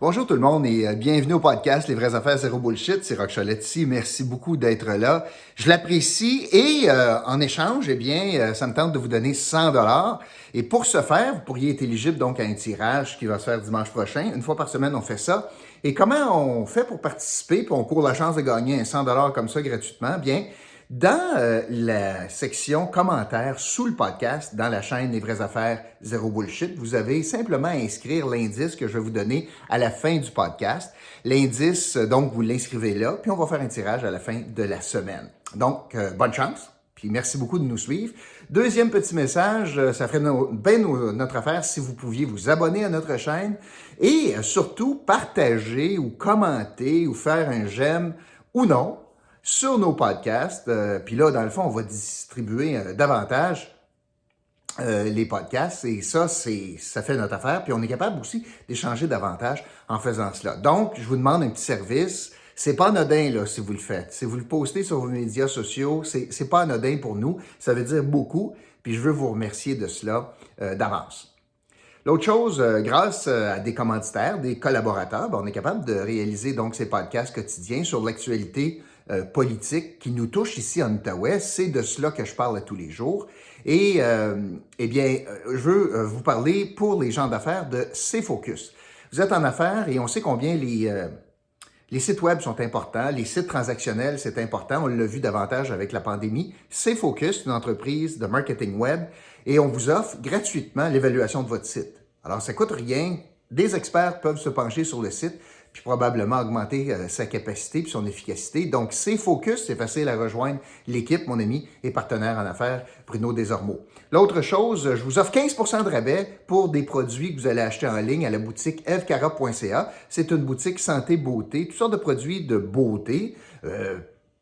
Bonjour tout le monde et bienvenue au podcast Les vraies affaires zéro bullshit. C'est Roch Cholette ici. Merci beaucoup d'être là. Je l'apprécie et en échange, ça me tente de vous donner 100 dollars. Et pour ce faire, vous pourriez être éligible donc à un tirage qui va se faire dimanche prochain. Une fois par semaine, on fait ça. Et comment on fait pour participer puis on court la chance de gagner un 100 dollars comme ça gratuitement? Bien, dans la section commentaires sous le podcast, dans la chaîne Les vraies affaires zéro bullshit, vous avez simplement à inscrire l'indice que je vais vous donner à la fin du podcast. L'indice, donc, vous l'inscrivez là, puis on va faire un tirage à la fin de la semaine. Donc, bonne chance, puis merci beaucoup de nous suivre. Deuxième petit message, ça ferait notre affaire si vous pouviez vous abonner à notre chaîne et surtout partager ou commenter ou faire un j'aime ou non sur nos podcasts. Puis là, dans le fond, on va distribuer davantage les podcasts et ça fait notre affaire. Puis on est capable aussi d'échanger davantage en faisant cela. Donc, je vous demande un petit service. C'est pas anodin là si vous le faites. Si vous le postez sur vos médias sociaux, c'est pas anodin pour nous. Ça veut dire beaucoup. Puis je veux vous remercier de cela d'avance. L'autre chose, grâce à des commanditaires, des collaborateurs, on est capable de réaliser donc ces podcasts quotidiens sur l'actualité politique qui nous touche ici en Outaouais. C'est de cela que je parle à tous les jours. Et je veux vous parler pour les gens d'affaires de C-Focus. Vous êtes en affaires et on sait combien les sites web sont importants, les sites transactionnels, c'est important. On l'a vu davantage avec la pandémie. C-Focus, une entreprise de marketing web, et on vous offre gratuitement l'évaluation de votre site. Alors, ça ne coûte rien. Des experts peuvent se pencher sur le site puis probablement augmenter sa capacité puis son efficacité. Donc, C-Focus, c'est facile à rejoindre l'équipe, mon ami et partenaire en affaires, Bruno Desormeaux. L'autre chose, je vous offre 15% de rabais pour des produits que vous allez acheter en ligne à la boutique evcara.ca. C'est une boutique santé-beauté, toutes sortes de produits de beauté,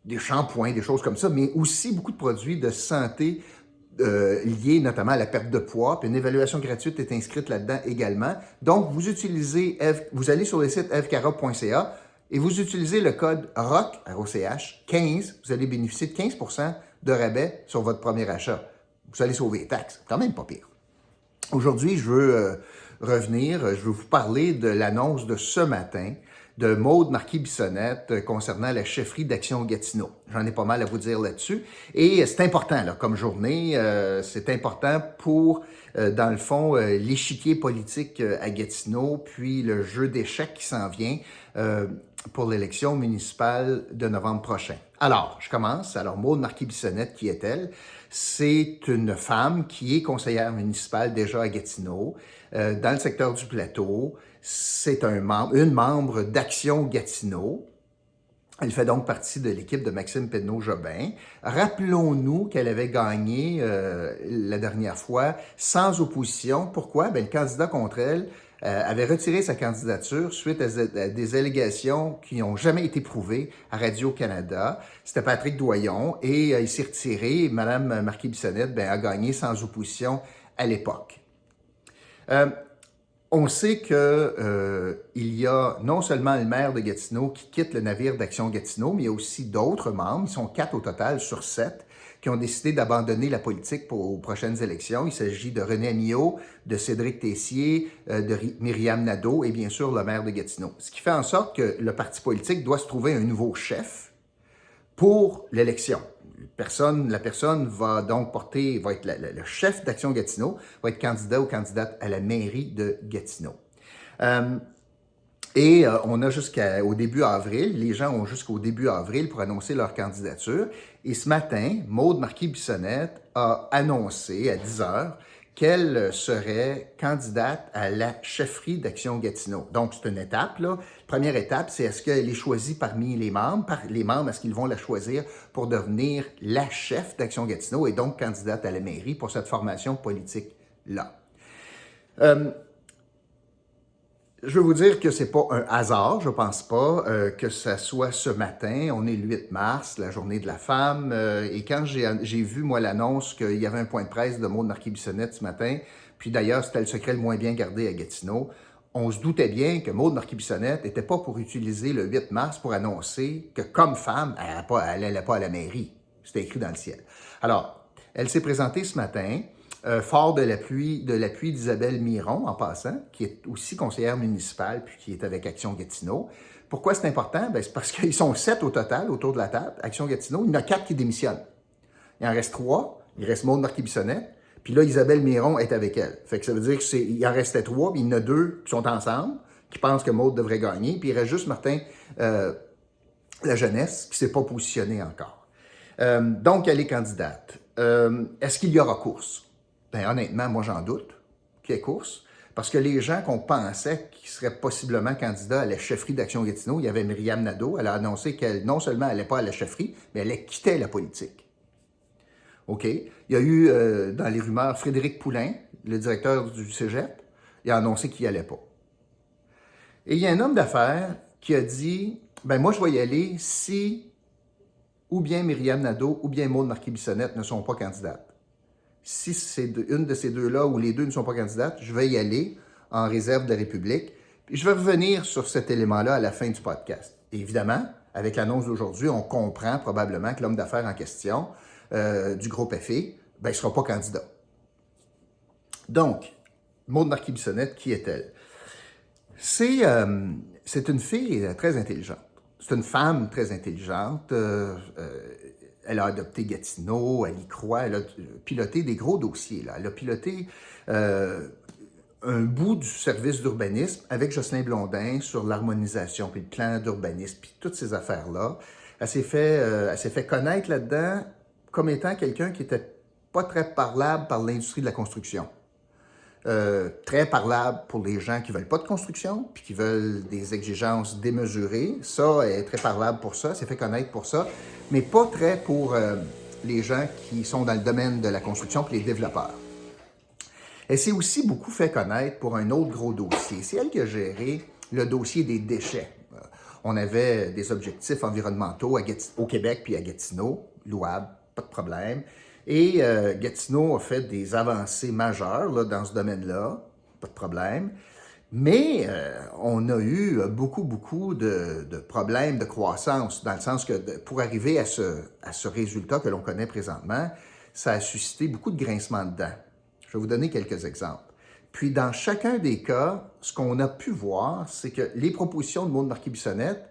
des shampoings, des choses comme ça, mais aussi beaucoup de produits de santé liés notamment à la perte de poids. Puis une évaluation gratuite est inscrite là-dedans également. Donc, vous allez sur le site evcara.ca et vous utilisez le code ROCH, R-O-C-H, 15. Vous allez bénéficier de 15% de rabais sur votre premier achat. Vous allez sauver les taxes. Quand même pas pire. Aujourd'hui, je veux je veux vous parler de l'annonce de ce matin de Maude Marquis-Bissonnette concernant la chefferie d'Action Gatineau. J'en ai pas mal à vous dire là-dessus. Et c'est important là, comme journée, c'est important pour, dans le fond, l'échiquier politique à Gatineau, puis le jeu d'échecs qui s'en vient pour l'élection municipale de novembre prochain. Alors, je commence. Alors, Maude Marquis-Bissonnette, qui est-elle? C'est une femme qui est conseillère municipale déjà à Gatineau, dans le secteur du Plateau. C'est une membre d'Action Gatineau. Elle fait donc partie de l'équipe de Maxime Pedneau-Jobin. Rappelons-nous qu'elle avait gagné la dernière fois sans opposition. Pourquoi? Bien, le candidat contre elle avait retiré sa candidature suite à des allégations qui n'ont jamais été prouvées à Radio-Canada. C'était Patrick Doyon et il s'est retiré. Mme Marquis-Bissonnette a gagné sans opposition à l'époque. On sait que il y a non seulement le maire de Gatineau qui quitte le navire d'Action Gatineau, mais il y a aussi d'autres membres, ils sont 4 au total sur 7, qui ont décidé d'abandonner la politique aux prochaines élections. Il s'agit de René Amillot, de Cédric Tessier, de Myriam Nadeau et bien sûr le maire de Gatineau. Ce qui fait en sorte que le parti politique doit se trouver un nouveau chef pour l'élection. La personne va donc va être le chef d'Action Gatineau, va être candidat ou candidate à la mairie de Gatineau. On a jusqu'au début avril, les gens ont jusqu'au début avril pour annoncer leur candidature. Et ce matin, Maude Marquis-Bissonnette a annoncé à 10 heures qu'elle serait candidate à la chefferie d'Action Gatineau. Donc, c'est une étape, là. Première étape, c'est est-ce qu'elle est choisie parmi les membres? Les membres, est-ce qu'ils vont la choisir pour devenir la chef d'Action Gatineau et donc candidate à la mairie pour cette formation politique-là? Je veux vous dire que c'est pas un hasard, je pense pas que ça soit ce matin. On est le 8 mars, la journée de la femme. Et quand j'ai vu, moi, l'annonce qu'il y avait un point de presse de Maude Marquis-Bissonnette ce matin, puis d'ailleurs, c'était le secret le moins bien gardé à Gatineau, on se doutait bien que Maude Marquis-Bissonnette n'était pas pour utiliser le 8 mars pour annoncer que comme femme, elle n'allait pas à la mairie. C'était écrit dans le ciel. Alors, elle s'est présentée ce matin. fort de l'appui d'Isabelle Miron, en passant, qui est aussi conseillère municipale, puis qui est avec Action Gatineau. Pourquoi c'est important? Ben, c'est parce qu'ils sont 7 au total autour de la table, Action Gatineau. Il y en a 4 qui démissionnent. Il en reste 3. Il reste Maude Marquis-Bissonnette. Puis là, Isabelle Miron est avec elle. Fait que ça veut dire qu'il en restait 3, puis il y en a 2 qui sont ensemble, qui pensent que Maude devrait gagner. Puis il reste juste Martin la jeunesse qui ne s'est pas positionné encore. Donc, elle est candidate. Est-ce qu'il y aura course? Ben, honnêtement, moi, j'en doute qu'il y ait course. Parce que les gens qu'on pensait qui seraient possiblement candidats à la chefferie d'Action Gatineau, il y avait Myriam Nadeau. Elle a annoncé qu'elle, non seulement n'allait pas à la chefferie, mais elle quittait la politique. OK? Il y a eu, dans les rumeurs, Frédéric Poulain, le directeur du cégep, il a annoncé qu'il n'y allait pas. Et il y a un homme d'affaires qui a dit, ben moi, je vais y aller si ou bien Myriam Nadeau ou bien Maude Marquis-Bissonnette ne sont pas candidates. Si c'est une de ces deux-là ou les deux ne sont pas candidates, je vais y aller en réserve de la République. Puis je vais revenir sur cet élément-là à la fin du podcast. Et évidemment, avec l'annonce d'aujourd'hui, on comprend probablement que l'homme d'affaires en question du groupe FI, ben, il ne sera pas candidat. Donc, Maude Marquis-Bissonnette, qui est-elle? C'est une fille très intelligente. C'est une femme très intelligente. Elle a adopté Gatineau, elle y croit, elle a piloté des gros dossiers. Là. Elle a piloté un bout du service d'urbanisme avec Jocelyn Blondin sur l'harmonisation, puis le plan d'urbanisme, puis toutes ces affaires-là. Elle s'est fait connaître là-dedans comme étant quelqu'un qui n'était pas très parlable par l'industrie de la construction. Très parlable pour les gens qui ne veulent pas de construction, puis qui veulent des exigences démesurées. Ça, elle est très parlable pour ça, s'est fait connaître pour ça, mais pas très pour les gens qui sont dans le domaine de la construction, puis les développeurs. Elle s'est aussi beaucoup fait connaître pour un autre gros dossier. C'est elle qui a géré le dossier des déchets. On avait des objectifs environnementaux au Québec puis à Gatineau, louables, pas de problème. Et Gatineau a fait des avancées majeures là, dans ce domaine-là, pas de problème. Mais on a eu beaucoup de problèmes de croissance, dans le sens que pour arriver à ce résultat que l'on connaît présentement, ça a suscité beaucoup de grincements de dents. Je vais vous donner quelques exemples. Puis dans chacun des cas, ce qu'on a pu voir, c'est que les propositions de Maude Marquis-Bissonnette,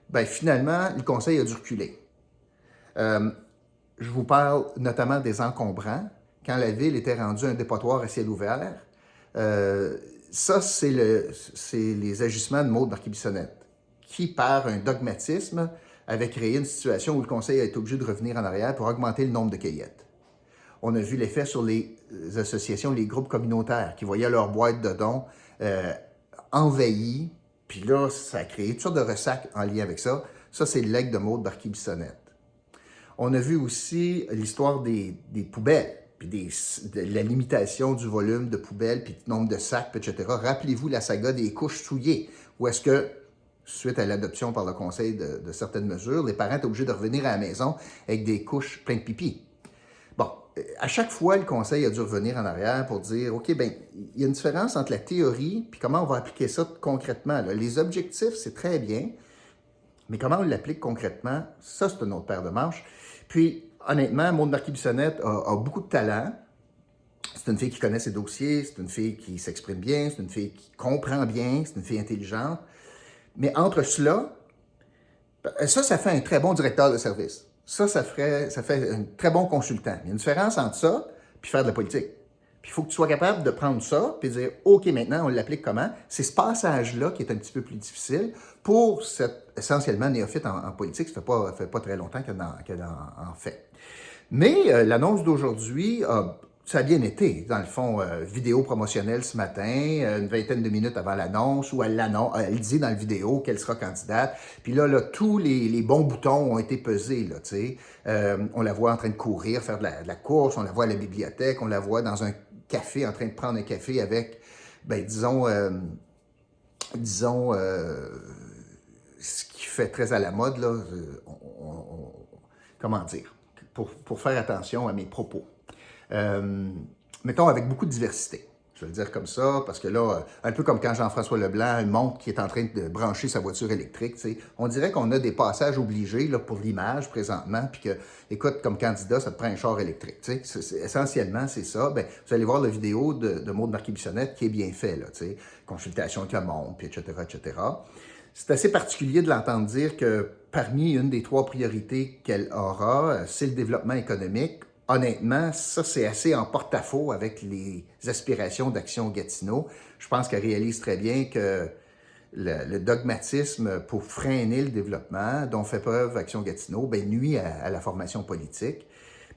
ben, finalement, le conseil a dû reculer. Je vous parle notamment des encombrants. Quand la ville était rendue un dépotoir à ciel ouvert, ça, c'est les agissements de Maude Marquis-Bissonnette, qui, par un dogmatisme, avait créé une situation où le conseil a été obligé de revenir en arrière pour augmenter le nombre de cueillettes. On a vu l'effet sur les associations, les groupes communautaires qui voyaient leur boîte de dons envahie. Puis là, ça a créé toutes sortes de ressacs en lien avec ça. Ça, c'est le legs de Maude Marquis-Bissonnette. On a vu aussi l'histoire des poubelles, puis de la limitation du volume de poubelles, puis du nombre de sacs, etc. Rappelez-vous la saga des couches souillées, où est-ce que, suite à l'adoption par le conseil de certaines mesures, les parents étaient obligés de revenir à la maison avec des couches pleines de pipi. Bon, à chaque fois, le conseil a dû revenir en arrière pour dire, OK, bien, il y a une différence entre la théorie puis comment on va appliquer ça concrètement. Là. Les objectifs, c'est très bien, mais comment on l'applique concrètement, ça, c'est une autre paire de manches. Puis, honnêtement, Maude Marquis-Bissonnette a beaucoup de talent. C'est une fille qui connaît ses dossiers, c'est une fille qui s'exprime bien, c'est une fille qui comprend bien, c'est une fille intelligente. Mais entre cela, ça fait un très bon directeur de service. Ça fait un très bon consultant. Il y a une différence entre ça puis faire de la politique. Puis il faut que tu sois capable de prendre ça puis dire, OK, maintenant, on l'applique comment? C'est ce passage-là qui est un petit peu plus difficile pour cette essentiellement néophyte en politique. Ça fait pas très longtemps qu'elle en fait. Mais l'annonce d'aujourd'hui, ça a bien été. Dans le fond, vidéo promotionnelle ce matin, une vingtaine de minutes avant l'annonce, où elle dit dans la vidéo qu'elle sera candidate. Puis là tous les bons boutons ont été pesés. Là, on la voit en train de courir, faire de la course, on la voit à la bibliothèque, on la voit dans un café, en train de prendre un café avec, ben, disons, ce qui fait très à la mode, là, comment dire, pour faire attention à mes propos. Mettons avec beaucoup de diversité. Je vais le dire comme ça, parce que là, un peu comme quand Jean-François Leblanc montre qu'il est en train de brancher sa voiture électrique, tu sais, on dirait qu'on a des passages obligés là, pour l'image présentement, puis que, écoute, comme candidat, ça te prend un char électrique. Tu sais, essentiellement, c'est ça. Ben, vous allez voir la vidéo de Maude Marquis-Bissonnette qui est bien faite, là, tu sais, consultation avec le monde, puis etc., etc. C'est assez particulier de l'entendre dire que parmi une des 3 priorités qu'elle aura, c'est le développement économique. Honnêtement, ça, c'est assez en porte-à-faux avec les aspirations d'Action Gatineau. Je pense qu'elle réalise très bien que le dogmatisme pour freiner le développement dont fait preuve Action Gatineau ben, nuit à la formation politique.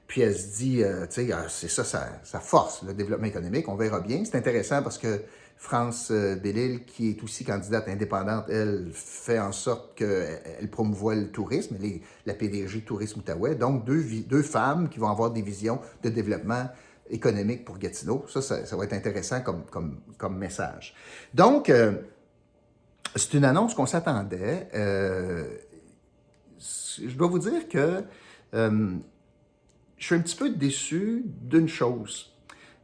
Puis elle se dit, tu sais, c'est ça sa force, le développement économique. On verra bien. C'est intéressant parce que France Bellil, qui est aussi candidate indépendante, elle fait en sorte qu'elle promouvoit le tourisme, elle est la PDG Tourisme Outaouais. Donc, deux femmes qui vont avoir des visions de développement économique pour Gatineau. Ça va être intéressant comme message. Donc, c'est une annonce qu'on s'attendait. Je dois vous dire que je suis un petit peu déçu d'une chose.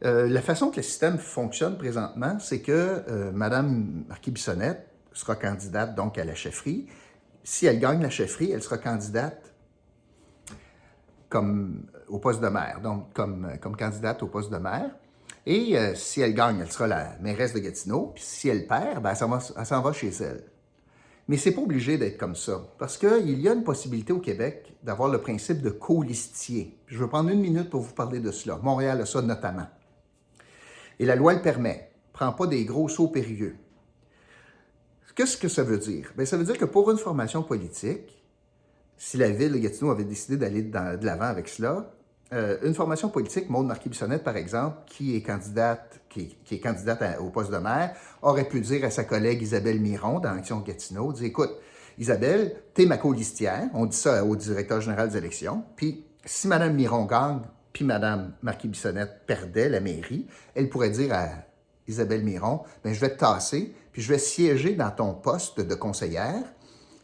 La façon que le système fonctionne présentement, c'est que Mme Marquis-Bissonnette sera candidate donc à la chefferie. Si elle gagne la chefferie, elle sera candidate au poste de maire, donc comme candidate au poste de maire. Et si elle gagne, elle sera la mairesse de Gatineau. Puis si elle perd, ben, elle s'en va chez elle. Mais c'est pas obligé d'être comme ça, parce qu'il y a une possibilité au Québec d'avoir le principe de colistier. Je vais prendre 1 minute pour vous parler de cela. Montréal a ça notamment. Et la loi le permet. Prends pas des gros sauts périlleux. Qu'est-ce que ça veut dire? Bien, ça veut dire que pour une formation politique, si la ville de Gatineau avait décidé d'aller de l'avant avec cela, une formation politique, Maude Marquis-Bissonnette, par exemple, qui est candidate au poste de maire, aurait pu dire à sa collègue Isabelle Miron dans Action Gatineau, dire, écoute, Isabelle, t'es ma colistière, on dit ça au directeur général des élections, puis si Mme Miron gagne, puis Mme Marquis-Bissonnette perdait la mairie, elle pourrait dire à Isabelle Miron, bien, je vais te tasser, puis je vais siéger dans ton poste de conseillère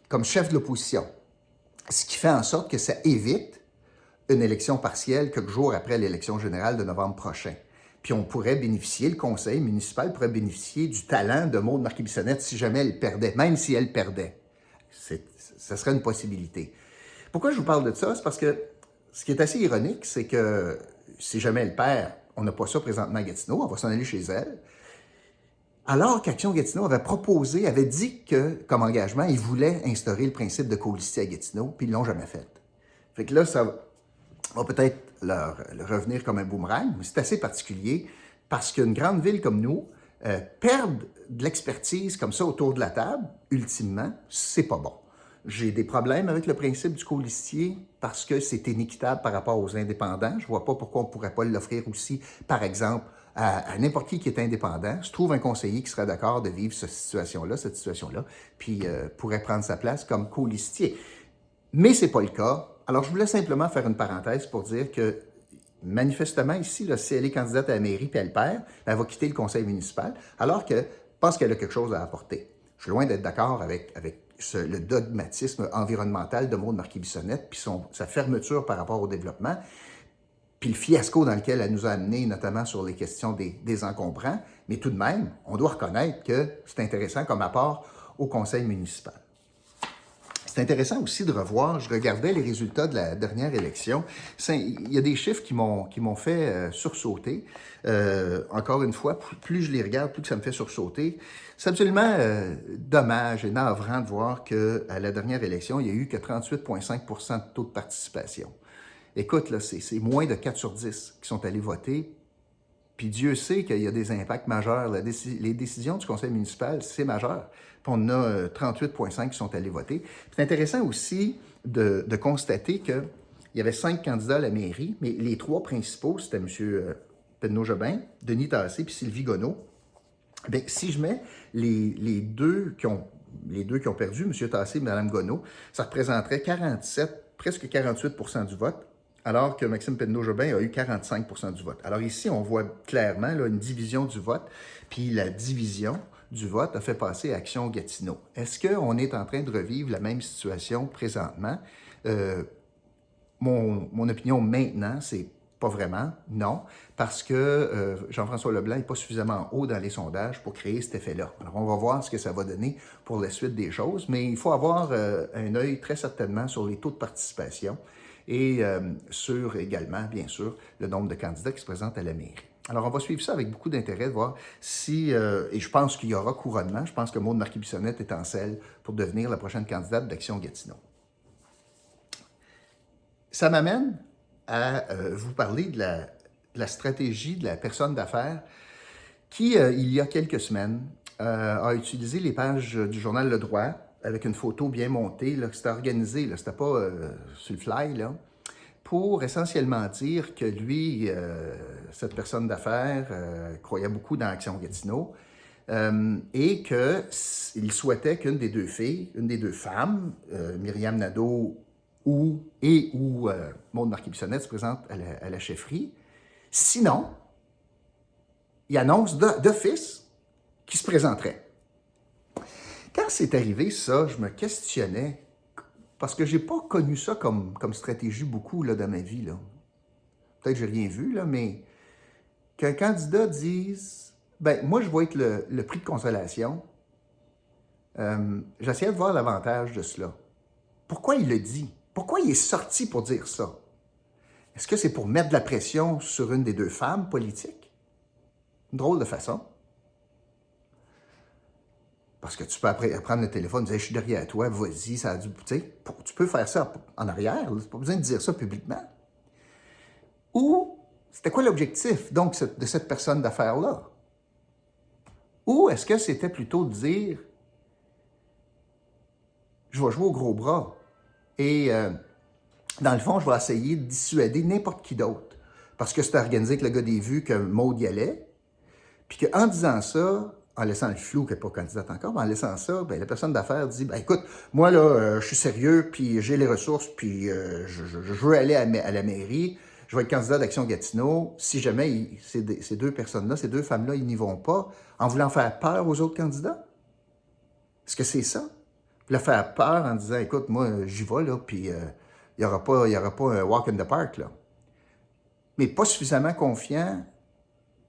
comme chef de l'opposition. Ce qui fait en sorte que ça évite une élection partielle quelques jours après l'élection générale de novembre prochain. Puis on pourrait bénéficier, le conseil municipal pourrait bénéficier du talent de Maude Marquis-Bissonnette si jamais elle perdait, même si elle perdait. Ça serait une possibilité. Pourquoi je vous parle de ça? C'est parce que ce qui est assez ironique, c'est que si jamais elle perd, on n'a pas ça présentement à Gatineau, on va s'en aller chez elle. Alors qu'Action Gatineau avait dit que, comme engagement, ils voulaient instaurer le principe de colistier à Gatineau, puis ils ne l'ont jamais fait. Fait que là, ça va peut-être leur revenir comme un boomerang, mais c'est assez particulier parce qu'une grande ville comme nous, perdre de l'expertise comme ça autour de la table, ultimement, c'est pas bon. J'ai des problèmes avec le principe du colistier parce que c'est inéquitable par rapport aux indépendants. Je ne vois pas pourquoi on ne pourrait pas l'offrir aussi, par exemple, à n'importe qui est indépendant. Je trouve un conseiller qui serait d'accord de vivre cette situation-là, puis pourrait prendre sa place comme colistier. Mais ce n'est pas le cas. Alors, je voulais simplement faire une parenthèse pour dire que, manifestement, ici, là, si elle est candidate à la mairie et elle perd, elle va quitter le conseil municipal, alors que je pense qu'elle a quelque chose à apporter. Je suis loin d'être d'accord avec le dogmatisme environnemental de Maude Marquis-Bissonnette, puis sa fermeture par rapport au développement, puis le fiasco dans lequel elle nous a amenés, notamment sur les questions des encombrants. Mais tout de même, on doit reconnaître que c'est intéressant comme apport au conseil municipal. C'est intéressant aussi de revoir, je regardais les résultats de la dernière élection. Il y a des chiffres qui m'ont fait sursauter. Encore une fois, plus je les regarde, plus que ça me fait sursauter. C'est absolument dommage et navrant de voir qu'à la dernière élection, il n'y a eu que 38,5 % de taux de participation. Écoute, là, c'est moins de 4 sur 10 qui sont allés voter. Puis Dieu sait qu'il y a des impacts majeurs. Les décisions du conseil municipal, c'est majeur. Puis on a 38,5 qui sont allés voter. C'est intéressant aussi de constater qu'il y avait 5 candidats à la mairie, mais les 3 principaux, c'était M. Penneau-Jobin, Denis Tassé puis Sylvie Gonneau. Bien, si je mets les deux qui ont perdu, M. Tassé et Mme Gonneau, ça représenterait 47, presque 48 % du vote, alors que Maxime Penneau-Jobin a eu 45 % du vote. Alors ici, on voit clairement là, une division du vote, puis la division du vote a fait passer Action Gatineau. Est-ce qu'on est en train de revivre la même situation présentement? Mon opinion maintenant, c'est Pas vraiment, non, parce que Jean-François Leblanc n'est pas suffisamment haut dans les sondages pour créer cet effet-là. Alors, on va voir ce que ça va donner pour la suite des choses, mais il faut avoir un œil très certainement sur les taux de participation et sur également, bien sûr, le nombre de candidats qui se présentent à la mairie. Alors, on va suivre ça avec beaucoup d'intérêt, de voir si, et je pense qu'il y aura couronnement, je pense que Maude Marquis-Bissonnette est en selle pour devenir la prochaine candidate d'Action Gatineau. Ça m'amène à vous parler de la stratégie de la personne d'affaires qui, il y a quelques semaines, a utilisé les pages du journal Le Droit avec une photo bien montée, là, que c'était organisé, là, c'était pas sur le fly, là, pour essentiellement dire que lui, cette personne d'affaires, croyait beaucoup dans Action Gatineau et qu'il souhaitait qu'une des deux filles, une des deux femmes, Myriam Nadeau ou Maude Marquis-Bissonnette se présente à la chefferie. Sinon, il annonce d'office qu'il se présenterait. Quand c'est arrivé, ça, je me questionnais, parce que je n'ai pas connu ça comme stratégie beaucoup là, dans ma vie. Là. Peut-être que je n'ai rien vu, là, mais qu'un candidat dise « ben moi, je vais être le prix de consolation », j'essayais de voir l'avantage de cela. Pourquoi il le dit? Pourquoi il est sorti pour dire ça? Est-ce que c'est pour mettre de la pression sur une des deux femmes politiques? Une drôle de façon. Parce que tu peux après prendre le téléphone et dire « je suis derrière toi, vas-y, ça a dû... » Tu peux faire ça en arrière, tu n'as pas besoin de dire ça publiquement. Ou, c'était quoi l'objectif, donc, de cette personne d'affaires-là? Ou est-ce que c'était plutôt de dire « je vais jouer au gros bras » et... dans le fond, je vais essayer de dissuader n'importe qui d'autre. Parce que c'était organisé avec le gars des vues que Maude y allait. Puis qu'en disant ça, en laissant le flou qu'elle n'est pas candidate encore, mais en laissant ça, ben, la personne d'affaires dit « écoute, moi là, je suis sérieux, puis j'ai les ressources, puis je veux aller à la mairie, je vais être candidat d'Action Gatineau. Si jamais ces deux personnes-là, ces deux femmes-là, ils n'y vont pas, en voulant faire peur aux autres candidats? Est-ce que c'est ça? Leur faire peur en disant « écoute, moi, j'y vais, là, puis... il n'y aura pas un walk in the park, là. » Mais pas suffisamment confiant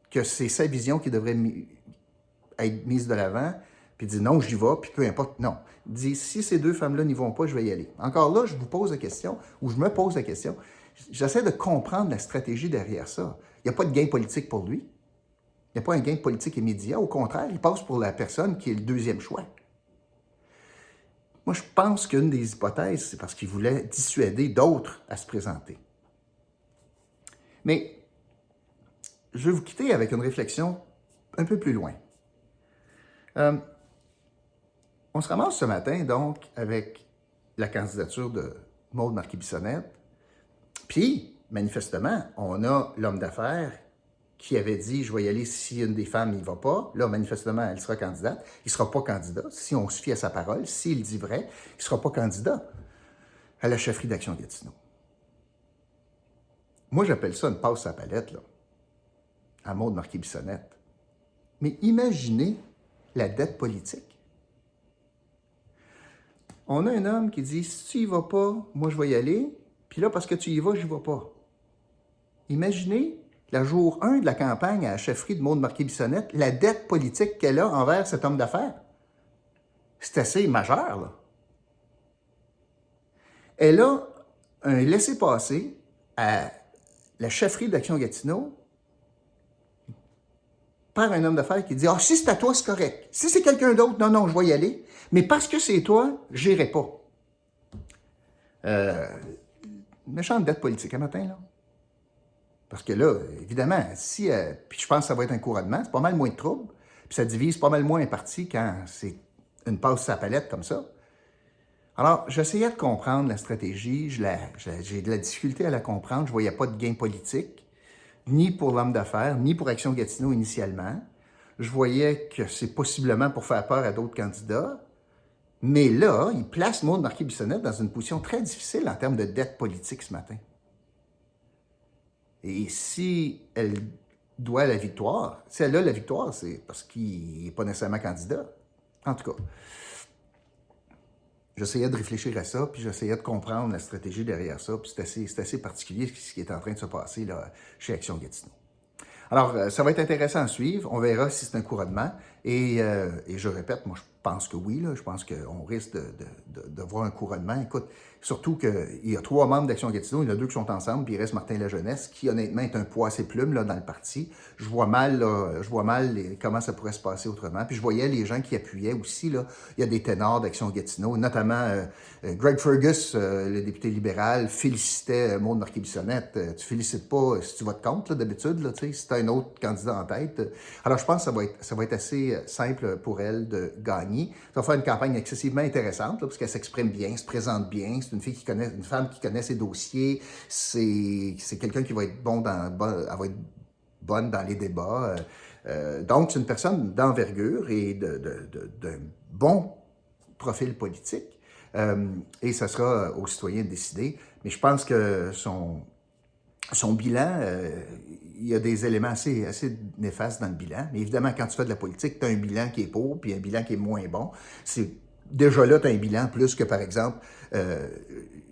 que c'est sa vision qui devrait être mise de l'avant, puis dit non, j'y vais, puis peu importe, non. Il dit si ces deux femmes-là n'y vont pas, je vais y aller. Encore là, je vous pose la question, ou je me pose la question, j'essaie de comprendre la stratégie derrière ça. Il n'y a pas de gain politique pour lui. Il n'y a pas un gain politique immédiat. Au contraire, il passe pour la personne qui est le deuxième choix. Moi, je pense qu'une des hypothèses, c'est parce qu'il voulait dissuader d'autres à se présenter. Mais je vais vous quitter avec une réflexion un peu plus loin. On se ramasse ce matin, donc, avec la candidature de Maude Marquis-Bissonnette. Puis, manifestement, on a l'homme d'affaires qui avait dit « je vais y aller si une des femmes n'y va pas ». Là, manifestement, elle sera candidate. Il ne sera pas candidat. Si on se fie à sa parole, s'il dit vrai, il ne sera pas candidat à la chefferie d'Action Gatineau. Moi, j'appelle ça une passe à la palette, là, à Maude Marquis-Bissonnette. Mais imaginez la dette politique. On a un homme qui dit « si tu y vas pas, moi, je vais y aller. Puis là, parce que tu y vas, je n'y vais pas. » Imaginez le jour 1 de la campagne à la chefferie de Maude Marquis-Bissonnette, la dette politique qu'elle a envers cet homme d'affaires. C'est assez majeur, là. Elle a un laissez-passer à la chefferie d'Action Gatineau par un homme d'affaires qui dit « ah, si c'est à toi, c'est correct. Si c'est quelqu'un d'autre, non, je vais y aller. Mais parce que c'est toi, je n'irai pas. » Méchante dette politique un matin, là. Parce que là, évidemment, puis je pense que ça va être un couronnement, c'est pas mal moins de troubles, puis ça divise pas mal moins un parti quand c'est une passe à la palette comme ça. Alors, j'essayais de comprendre la stratégie, j'ai de la difficulté à la comprendre, je voyais pas de gain politique, ni pour l'homme d'affaires, ni pour Action Gatineau initialement. Je voyais que c'est possiblement pour faire peur à d'autres candidats, mais là, il place Maude Marquis-Bissonnette dans une position très difficile en termes de dette politique ce matin. Et si elle doit la victoire, si elle a la victoire, c'est parce qu'il n'est pas nécessairement candidat. En tout cas, j'essayais de réfléchir à ça, puis j'essayais de comprendre la stratégie derrière ça, puis c'est assez particulier ce qui est en train de se passer là, chez Action Gatineau. Alors, ça va être intéressant à suivre. On verra si c'est un couronnement. Et je répète, moi, je pense que oui. Là, je pense qu'on risque de voir un couronnement. Écoute, surtout qu'il y a 3 membres d'Action Gatineau, il y en a 2 qui sont ensemble, puis il reste Martin Lajeunesse, qui honnêtement est un poids à ses plumes là, dans le parti. Je vois mal comment ça pourrait se passer autrement. Puis je voyais les gens qui appuyaient aussi. Là. Il y a des ténors d'Action Gatineau, notamment Greg Fergus, le député libéral, félicitait Maude Marquet-Bissonnette. Tu félicites pas si tu votes contre, d'habitude, si tu as un autre candidat en tête. Alors je pense que ça va être assez simple pour elle de gagner. Ça va faire une campagne excessivement intéressante, là, parce qu'elle s'exprime bien, se présente bien. C'est une femme qui connaît ses dossiers. C'est quelqu'un qui va être elle va être bonne dans les débats. Donc, c'est une personne d'envergure et d'un bon profil politique. Et ce sera aux citoyens de décider. Mais je pense que son bilan, il y a des éléments assez néfastes dans le bilan. Mais évidemment, quand tu fais de la politique, tu as un bilan qui est pauvre puis un bilan qui est moins bon. Déjà là, tu as un bilan plus que, par exemple,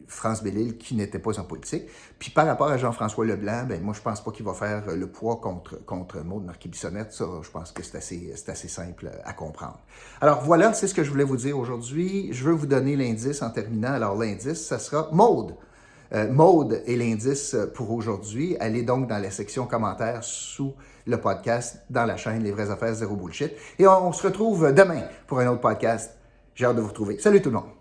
France Bellil, qui n'était pas en politique. Puis par rapport à Jean-François Leblanc, ben moi, je pense pas qu'il va faire le poids contre Maude Marquet-Bissonnette. Ça, je pense que c'est assez simple à comprendre. Alors voilà, c'est ce que je voulais vous dire aujourd'hui. Je veux vous donner l'indice en terminant. Alors l'indice, ça sera Maude. Maude est l'indice pour aujourd'hui. Allez donc dans la section commentaires sous le podcast dans la chaîne Les vraies affaires zéro bullshit. Et on se retrouve demain pour un autre podcast. J'ai hâte de vous retrouver. Salut tout le monde!